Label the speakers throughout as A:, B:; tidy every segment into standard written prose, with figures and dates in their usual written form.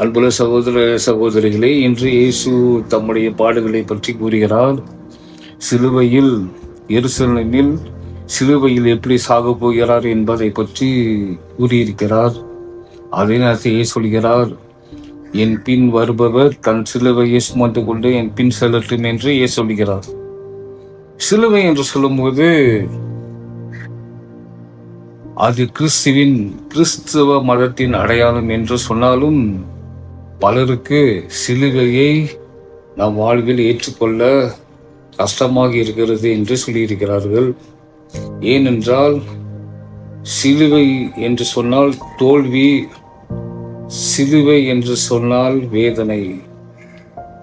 A: அன்புள்ள சகோதர சகோதரிகளே, இன்று இயேசு தம்முடைய பாடுகளை பற்றி கூறுகிறார். சிலுவையில், எருசலேமில் சிலுவையில் எப்படி சாகப் போகிறார் என்பதை பற்றி கூறியிருக்கிறார். அதே நேரத்தில் சொல்கிறார், என் பின் வருபவர் தன் சிலுவையை சுமந்து கொண்டு என் பின் செல்லட்டும் என்று சொல்கிறார். சிலுவை என்று சொல்லும்போது அது கிறிஸ்துவ மதத்தின் அடையாளம் என்று சொன்னாலும், பலருக்கு சிலுவையை நம் வாழ்வில் ஏற்றுக்கொள்ள கஷ்டமாக இருக்கிறது என்று சொல்லியிருக்கிறார்கள். ஏனென்றால் சிலுவை என்று சொன்னால் தோல்வி, சிலுவை என்று சொன்னால் வேதனை.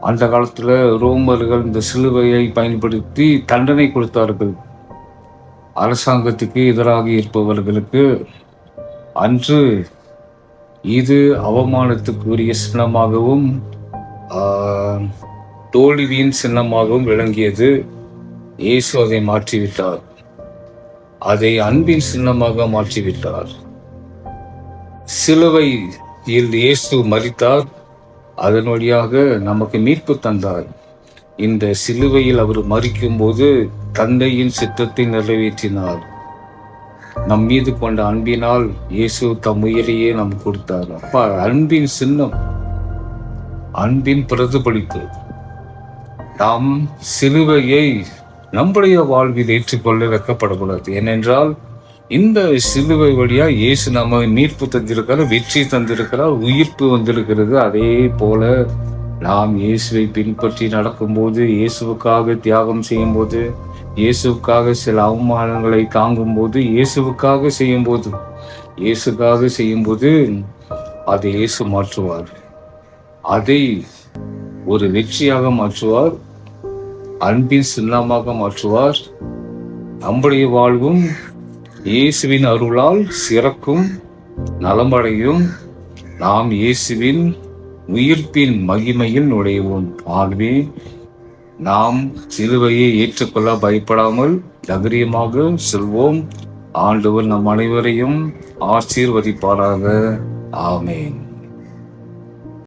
A: அந்த காலத்தில் ரோமர்கள் இந்த சிலுவையை பயன்படுத்தி தண்டனை கொடுத்தார்கள். அரசாங்கத்துக்கு எதிராக இருப்பவர்களுக்கு அன்று இது அவமானத்துக்குரிய சின்னமாகவும் தோல்வியின் சின்னமாகவும் விளங்கியது. இயேசு அதை மாற்றிவிட்டார். அதை அன்பின் சின்னமாக மாற்றிவிட்டார். சிலுவையில் இயேசு மரித்தார். அதன் வழியாக நமக்கு மீட்பு தந்தார். இந்த சிலுவையில் அவர் மரிக்கும் போது தந்தையின் சித்தத்தை நிறைவேற்றினார். நம் மீது கொண்ட அன்பினால் இயேசு தம் உயிரையே நமக்கு கொடுத்தார். அப்ப அன்பின் சின்னம், அன்பின் பிரதிபலிப்பு. நாம் சிலுவையை நம்முடைய வாழ்வில் ஏற்றுக்கொள்ள வைக்கப்படக்கூடாது. ஏனென்றால் இந்த சிலுவை வழியா இயேசு நம்ம மீட்பு தந்திருக்கிறார், வெற்றி தந்திருக்கிறார், உயிர்ப்பு வந்திருக்கிறது. அதே போல நாம் இயேசுவை பின்பற்றி நடக்கும்போது, இயேசுவுக்காக தியாகம் செய்யும் போது, இயேசுக்காக சில அவமானங்களை தாங்கும் போது, இயேசுக்காக செய்யும்போது அதை இயேசு மாற்றுவார். அதை ஒரு வெற்றியாக மாற்றுவார், அன்பின் சின்னமாக மாற்றுவார். நம்முடைய வாழ்வும் இயேசுவின் அருளால் சிறக்கும், நலமடையும். நாம் இயேசுவின் உயிர்ப்பின் மகிமையில் நுழைவோம். ஆகவே நாம் சிலுவையை ஏற்றுக்கொள்ள பயப்படாமல் தைரியமாக செல்வோம். ஆண்டவர் நம் அனைவரையும் ஆசீர்வதிப்பாராக. ஆமென்.